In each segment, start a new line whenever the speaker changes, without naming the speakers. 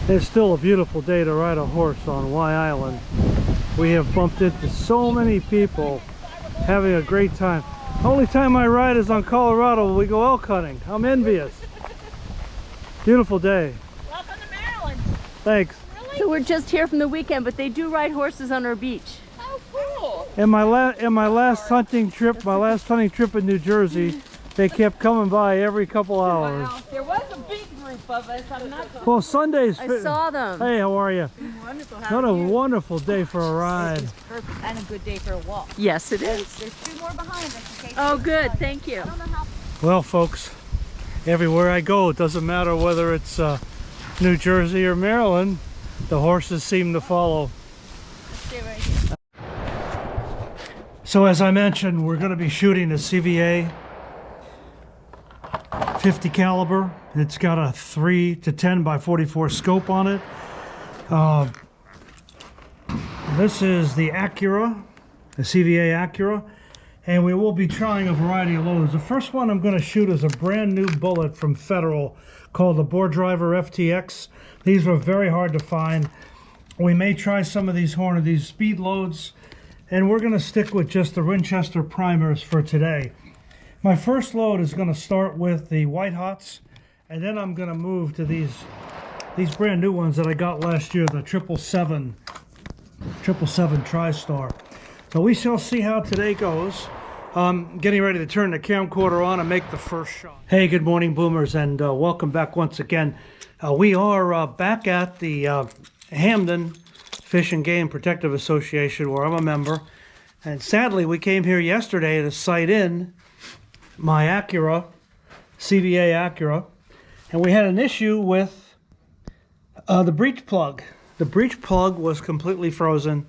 It's still a beautiful day to ride a horse on WYE Island. We have bumped into so many people having a great time. Only time I ride is on Colorado when we go elk hunting. I'm envious. Beautiful day.
Welcome to Maryland.
Thanks.
Really?
So we're just here from the weekend, but they do ride horses on our beach.
Oh, cool.
In my last hunting trip in New Jersey, they kept coming by every couple hours.
Wow. There was a big group of us. I'm not sure.
Well, Sundays.
I saw them.
Hey, how are you?
Wonderful.
What a wonderful day for a ride.
It's perfect and a good day for a walk.
Yes, it is.
There's two more behind us. In case
Oh, good. Thank you.
I don't know how.
Well, folks, everywhere I go, it doesn't matter whether it's New Jersey or Maryland, the horses seem to follow.
Stay right here.
So as I mentioned, we're going to be shooting a CVA 50 caliber. It's got a 3 to 10 by 44 scope on it. This is the Accura, the CVA Accura, and we will be trying a variety of loads. The first one I'm going to shoot is a brand new bullet from Federal called the Bore Driver FTX. These were very hard to find. We may try some of these speed loads, and we're going to stick with just the Winchester primers for today. My first load is going to start with the White Hots, and then I'm going to move to these brand new ones that I got last year, the 777 TriStar. So we shall see how today goes. Getting ready to turn the camcorder on and make the first shot. Hey, good morning, Boomers, and welcome back once again. We are back at the Hamden Fish and Game Protective Association, where I'm a member. And sadly, we came here yesterday to sight in my Accura, CVA Accura, and we had an issue with the breech plug. The breech plug was completely frozen.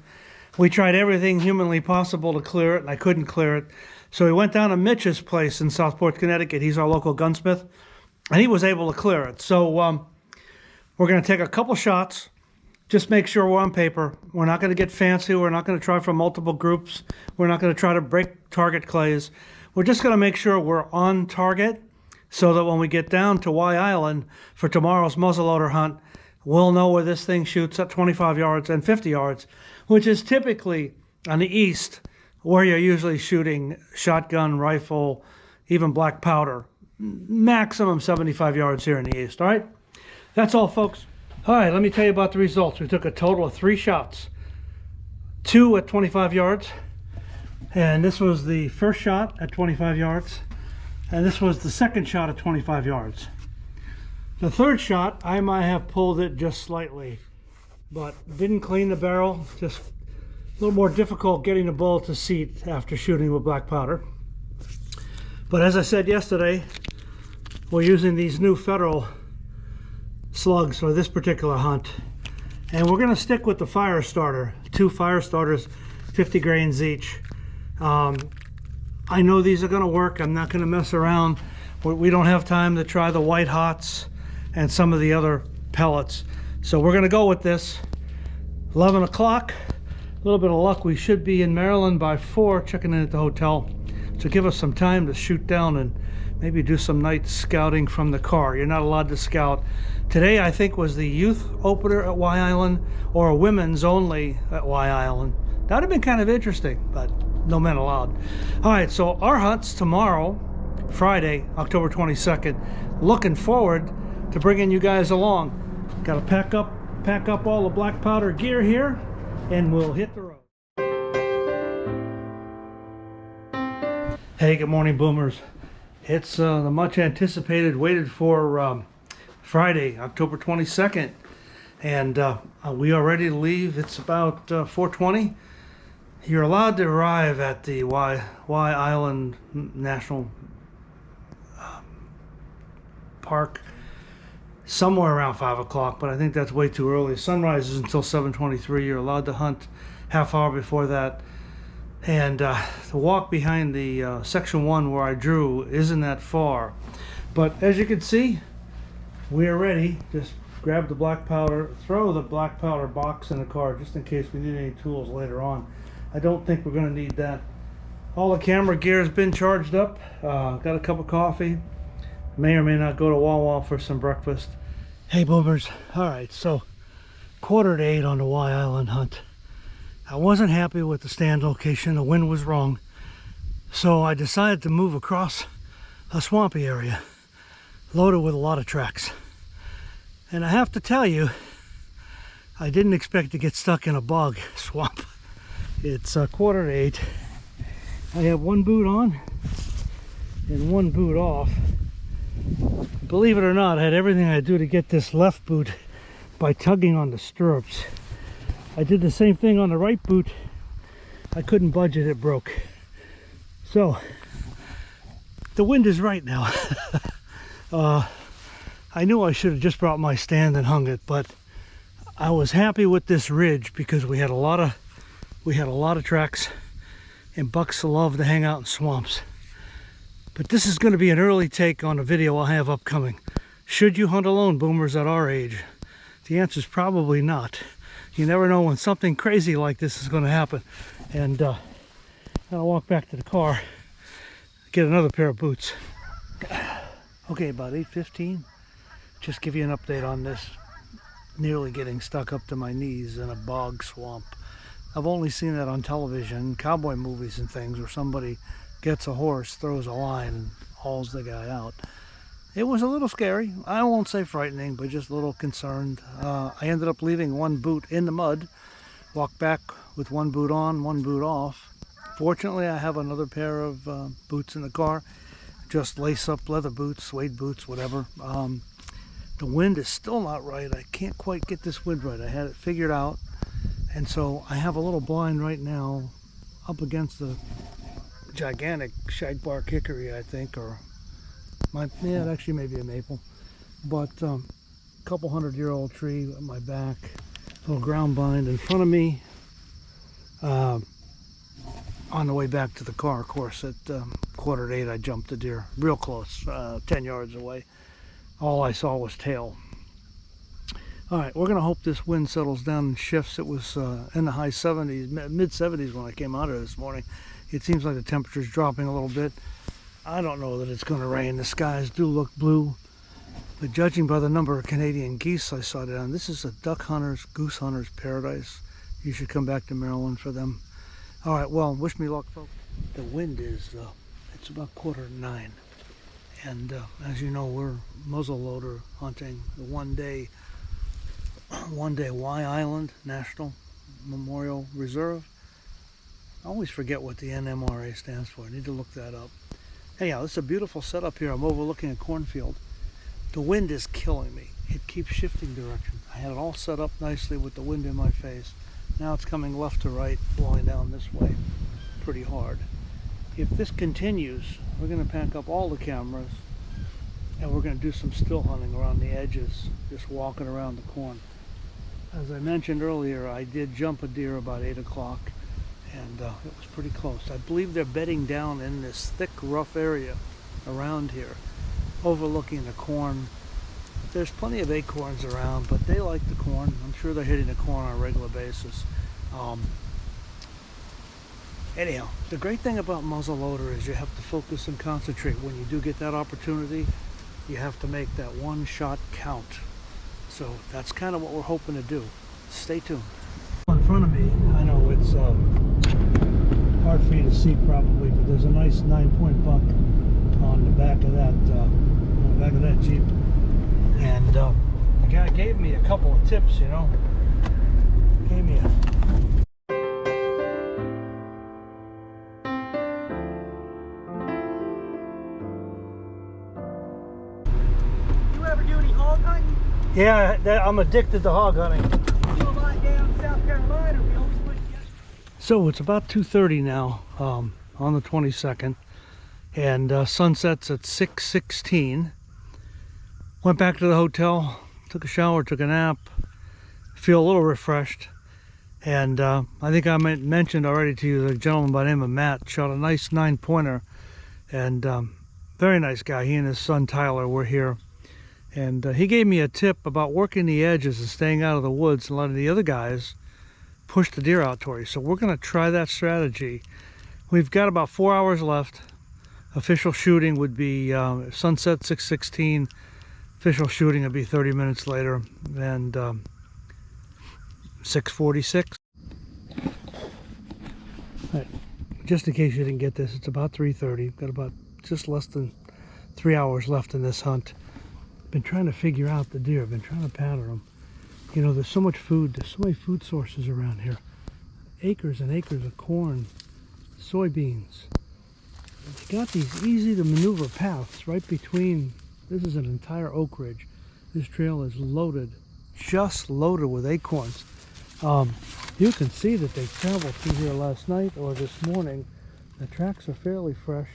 We tried everything humanly possible to clear it, and I couldn't clear it. So we went down to Mitch's place in Southport, Connecticut. He's our local gunsmith, and he was able to clear it. So we're going to take a couple shots, just make sure we're on paper. We're not going to get fancy. We're not going to try for multiple groups. We're not going to try to break target clays. We're just going to make sure we're on target so that when we get down to WYE Island for tomorrow's muzzleloader hunt, we'll know where this thing shoots at 25 yards and 50 yards, which is typically on the east where you're usually shooting shotgun, rifle, even black powder. Maximum 75 yards here in the east, all right? That's all, folks. All right, let me tell you about the results. We took a total of 3 shots, 2 at 25 yards, and this was the first shot at 25 yards, and this was the second shot at 25 yards. The third shot, I might have pulled it just slightly, but didn't clean the barrel. Just a little more difficult getting the bullet to seat after shooting with black powder. But as I said yesterday, we're using these new Federal slugs for this particular hunt, and we're going to stick with the fire starter. 2 fire starters, 50 grains each. I know these are going to work. I'm not going to mess around. We don't have time to try the White Hots and some of the other pellets, so we're going to go with this. 11 o'clock, a little bit of luck, we should be in Maryland by 4, checking in at the hotel, so give us some time to shoot down and maybe do some night scouting from the car. You're not allowed to scout. Today, I think, was the youth opener at WYE Island, or women's only at WYE Island. That would have been kind of interesting, but no men allowed. All right, so our hunt's tomorrow, Friday, October 22nd. Looking forward to bringing you guys along. Got to pack up all the black powder gear here, and we'll hit the road. Hey, good morning, Boomers. It's the much anticipated, waited for Friday, October 22nd, and we are ready to leave. It's about 4:20. You're allowed to arrive at the WYE Island National Park somewhere around 5 o'clock, but I think that's way too early. Sunrise is until 7:23. You're allowed to hunt half hour before that. And the walk behind the section 1 where I drew isn't that far. But as you can see, we are ready. Just grab the black powder, throw the black powder box in the car just in case we need any tools later on. I don't think we're going to need that. All the camera gear has been charged up. Got a cup of coffee. May or may not go to Wawa for some breakfast. Hey boomers, alright, so 7:45 on the WYE Island hunt. I wasn't happy with the stand location, the wind was wrong, so I decided to move across a swampy area loaded with a lot of tracks. And I have to tell you, I didn't expect to get stuck in a bog swamp. It's 7:45. I have one boot on and one boot off. Believe it or not, I had everything I do to get this left boot by tugging on the stirrups. I did the same thing on the right boot. I couldn't budge it, it broke. So, the wind is right now. I knew I should have just brought my stand and hung it, but I was happy with this ridge because we had a lot of tracks, and bucks love to hang out in swamps. But this is going to be an early take on a video I'll have upcoming. Should you hunt alone, boomers, at our age? The answer is probably not. You never know when something crazy like this is going to happen. And I'll walk back to the car, get another pair of boots. Okay, about 8:15. Just give you an update on this. Nearly getting stuck up to my knees in a bog swamp. I've only seen that on television, cowboy movies and things, where somebody gets a horse, throws a line, and hauls the guy out. It was a little scary. I won't say frightening, but just a little concerned. I ended up leaving one boot in the mud, walked back with one boot on, one boot off. Fortunately, I have another pair of boots in the car, just lace-up leather boots, suede boots, whatever. The wind is still not right. I can't quite get this wind right. I had it figured out, and so I have a little blind right now up against the gigantic shagbark hickory, I think, or yeah, it actually may be a maple, but a couple 100-year-old tree at my back, little ground blind in front of me. On the way back to the car, of course, at 7:45 I jumped a deer real close, 10 yards away. All I saw was tail. All right, we're gonna hope this wind settles down and shifts. It was in the high 70s, mid 70s when I came out here this morning. It seems like the temperature's dropping a little bit. I don't know that it's going to rain. The skies do look blue, but judging by the number of Canadian geese I saw down, this is a duck hunter's, goose hunter's paradise. You should come back to Maryland for them. All right, well, wish me luck, folks. The wind is, it's about 8:45, and as you know, we're muzzleloader hunting the one day WYE Island National Memorial Reserve. I always forget what the NMRA stands for. I need to look that up. Anyhow, this is a beautiful setup here. I'm overlooking a cornfield. The wind is killing me. It keeps shifting direction. I had it all set up nicely with the wind in my face. Now it's coming left to right, blowing down this way pretty hard. If this continues, we're going to pack up all the cameras and we're going to do some still hunting around the edges, just walking around the corn. As I mentioned earlier, I did jump a deer about 8 o'clock. And it was pretty close. I believe they're bedding down in this thick, rough area around here, overlooking the corn. There's plenty of acorns around, but they like the corn. I'm sure they're hitting the corn on a regular basis. Anyhow, the great thing about muzzleloader is you have to focus and concentrate. When you do get that opportunity, you have to make that one shot count. So that's kind of what we're hoping to do. Stay tuned. In front of me, I know it's hard for you to see probably, but there's a nice 9-point buck on the back of that Jeep, and the guy gave me a couple of tips, you know. Gave me a
You ever do any hog hunting?
yeah, I'm addicted to hog hunting.
Do a lot down in South Carolina. We always put together.
So it's about 2:30 now, on the 22nd, and sunset's at 6:16. Went back to the hotel, took a shower, took a nap, feel a little refreshed, and I think I mentioned already to you, the gentleman by the name of Matt shot a nice 9-pointer, and very nice guy. He and his son Tyler were here, and he gave me a tip about working the edges and staying out of the woods and letting the other guys push the deer out toward you. So we're going to try that strategy. We've got about 4 hours left. Official shooting would be sunset 6:16. Official shooting will be 30 minutes later, and 6:46. Right. Just in case you didn't get this, it's about 3:30. Got about just less than 3 hours left in this hunt. Been trying to figure out the deer. Been trying to pattern them. You know, there's so much food. There's so many food sources around here. Acres and acres of corn, soybeans. You got these easy to maneuver paths right between. This is an entire oak ridge. This trail is loaded, just loaded with acorns. You can see that they traveled through here last night or this morning. The tracks are fairly fresh.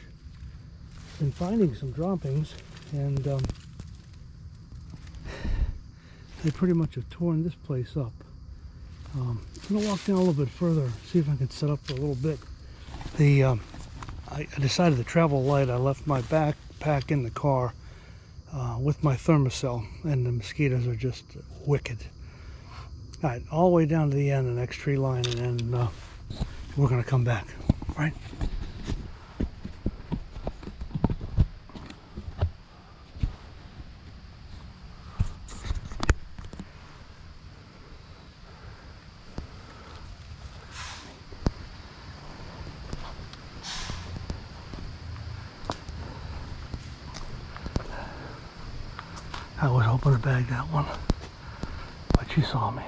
Been finding some droppings, and they pretty much have torn this place up. I'm gonna walk down a little bit further, see if I can set up for a little bit. I decided to travel light. I left my backpack in the car with my thermocell, and the mosquitoes are just wicked. All right, all the way down to the end, the next tree line, and then we're gonna come back, right? I was hoping to bag that one, but she saw me.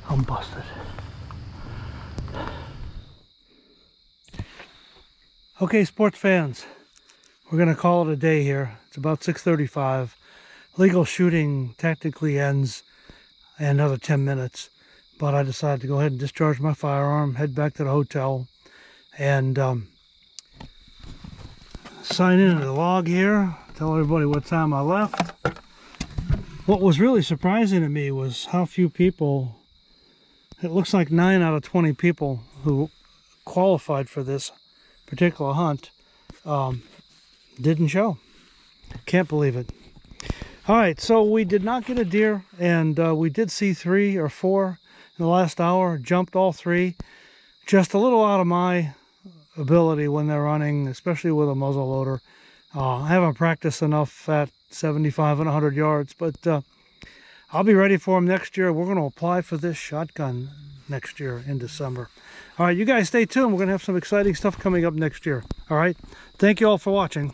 I'm busted. Okay, sports fans, we're gonna call it a day here. It's about 6:35. Legal shooting technically ends in another 10 minutes, but I decided to go ahead and discharge my firearm, head back to the hotel, and sign in the log here, tell everybody what time I left. What was really surprising to me was how few people, it looks like 9 out of 20 people who qualified for this particular hunt didn't show. Can't believe it. All right, so we did not get a deer, and we did see 3 or 4 in the last hour, jumped all 3. Just a little out of my ability when they're running, especially with a muzzle loader. I haven't practiced enough at 75 and 100 yards, but I'll be ready for them next year. We're going to apply for this shotgun next year in December. All right, you guys stay tuned. We're going to have some exciting stuff coming up next year. All right, thank you all for watching.